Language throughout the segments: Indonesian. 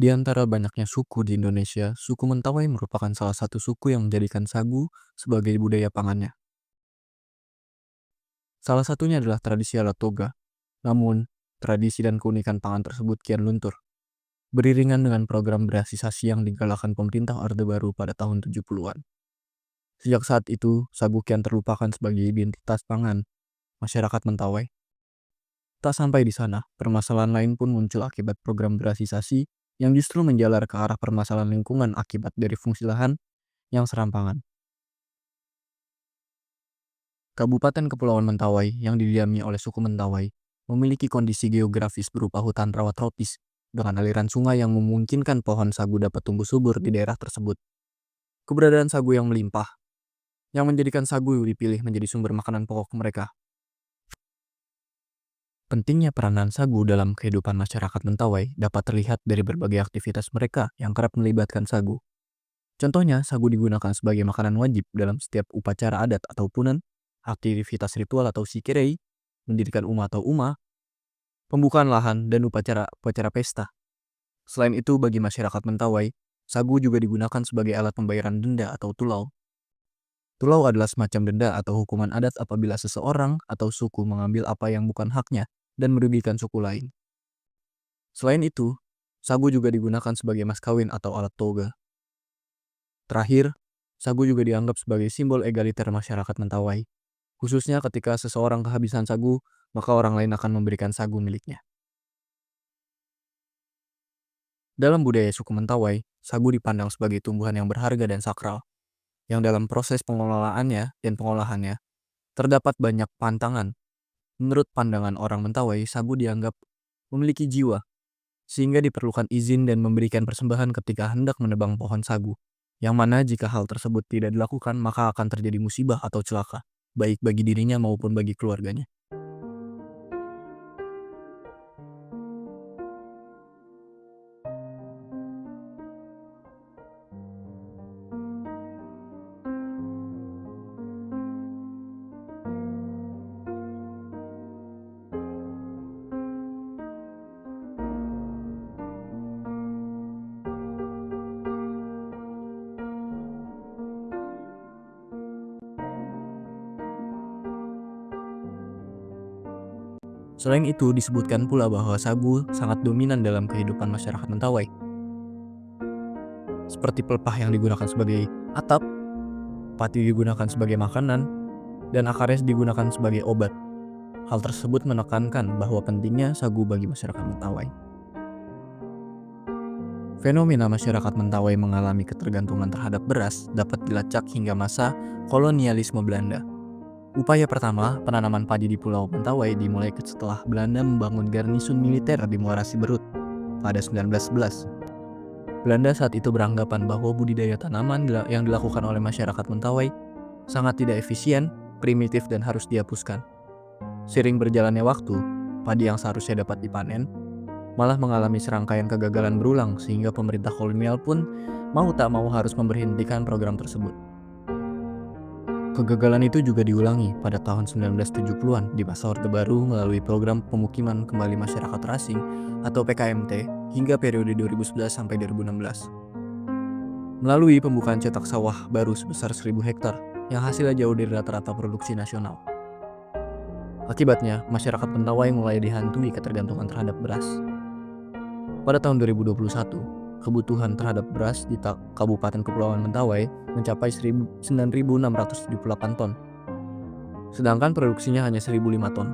Di antara banyaknya suku di Indonesia, suku Mentawai merupakan salah satu suku yang menjadikan sagu sebagai budaya pangannya. Salah satunya adalah tradisi alat toga. Namun, tradisi dan keunikan pangan tersebut kian luntur, beriringan dengan program berasisasi yang digalakkan pemerintah Orde Baru pada tahun 70-an. Sejak saat itu, sagu kian terlupakan sebagai identitas pangan masyarakat Mentawai. Tak sampai di sana, permasalahan lain pun muncul akibat program berasisasi yang justru menjalar ke arah permasalahan lingkungan akibat dari fungsi lahan yang serampangan. Kabupaten Kepulauan Mentawai yang didiami oleh suku Mentawai memiliki kondisi geografis berupa hutan rawa tropis dengan aliran sungai yang memungkinkan pohon sagu dapat tumbuh subur di daerah tersebut. Keberadaan sagu yang melimpah, yang menjadikan sagu dipilih menjadi sumber makanan pokok mereka. Pentingnya peranan sagu dalam kehidupan masyarakat Mentawai dapat terlihat dari berbagai aktivitas mereka yang kerap melibatkan sagu. Contohnya, sagu digunakan sebagai makanan wajib dalam setiap upacara adat atau punan, aktivitas ritual atau sikirei, mendirikan atau uma, pembukaan lahan, dan upacara pesta. Selain itu, bagi masyarakat Mentawai, sagu juga digunakan sebagai alat pembayaran denda atau tulau. Tulau adalah semacam denda atau hukuman adat apabila seseorang atau suku mengambil apa yang bukan haknya dan merugikan suku lain. Selain itu, sagu juga digunakan sebagai mas kawin atau alat toga. Terakhir, sagu juga dianggap sebagai simbol egaliter masyarakat Mentawai. Khususnya ketika seseorang kehabisan sagu, maka orang lain akan memberikan sagu miliknya. Dalam budaya suku Mentawai, sagu dipandang sebagai tumbuhan yang berharga dan sakral, yang dalam proses pengelolaannya dan pengolahannya terdapat banyak pantangan. Menurut pandangan orang Mentawai, sagu dianggap memiliki jiwa, sehingga diperlukan izin dan memberikan persembahan ketika hendak menebang pohon sagu, yang mana jika hal tersebut tidak dilakukan maka akan terjadi musibah atau celaka, baik bagi dirinya maupun bagi keluarganya. Selain itu, disebutkan pula bahwa sagu sangat dominan dalam kehidupan masyarakat Mentawai. Seperti pelepah yang digunakan sebagai atap, pati digunakan sebagai makanan, dan akares digunakan sebagai obat. Hal tersebut menekankan bahwa pentingnya sagu bagi masyarakat Mentawai. Fenomena masyarakat Mentawai mengalami ketergantungan terhadap beras dapat dilacak hingga masa kolonialisme Belanda. Upaya pertama, penanaman padi di Pulau Mentawai dimulai setelah Belanda membangun garnison militer di Muara Siberut pada 1911. Belanda saat itu beranggapan bahwa budidaya tanaman yang dilakukan oleh masyarakat Mentawai sangat tidak efisien, primitif, dan harus dihapuskan. Seiring berjalannya waktu, padi yang seharusnya dapat dipanen malah mengalami serangkaian kegagalan berulang sehingga pemerintah kolonial pun mau tak mau harus memberhentikan program tersebut. Kegagalan itu juga diulangi pada tahun 1970-an di masa Orde Baru melalui program pemukiman kembali masyarakat terasing atau PKMT hingga periode 2011 sampai 2016. Melalui pembukaan cetak sawah baru sebesar 1.000 hektar yang hasilnya jauh dari rata-rata produksi nasional. Akibatnya, masyarakat Mentawai mulai dihantui ketergantungan terhadap beras. Pada tahun 2021, kebutuhan terhadap beras di Kabupaten Kepulauan Mentawai mencapai 9.678 ton, sedangkan produksinya hanya 1.005 ton.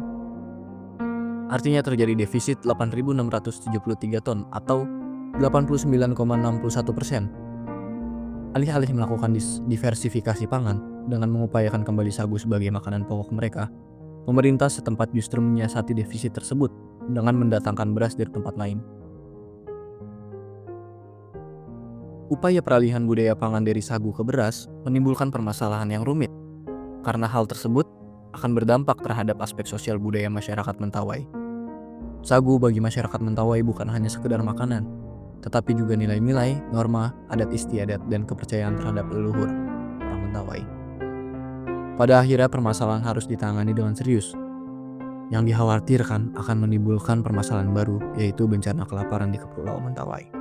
Artinya terjadi defisit 8.673 ton atau 89,61%. Alih-alih melakukan diversifikasi pangan dengan mengupayakan kembali sagu sebagai makanan pokok mereka, pemerintah setempat justru menyiasati defisit tersebut dengan mendatangkan beras dari tempat lain. Upaya peralihan budaya pangan dari sagu ke beras menimbulkan permasalahan yang rumit, karena hal tersebut akan berdampak terhadap aspek sosial budaya masyarakat Mentawai. Sagu bagi masyarakat Mentawai bukan hanya sekedar makanan, tetapi juga nilai-nilai, norma, adat istiadat, dan kepercayaan terhadap leluhur orang Mentawai. Pada akhirnya permasalahan harus ditangani dengan serius, yang dikhawatirkan akan menimbulkan permasalahan baru, yaitu bencana kelaparan di Kepulauan Mentawai.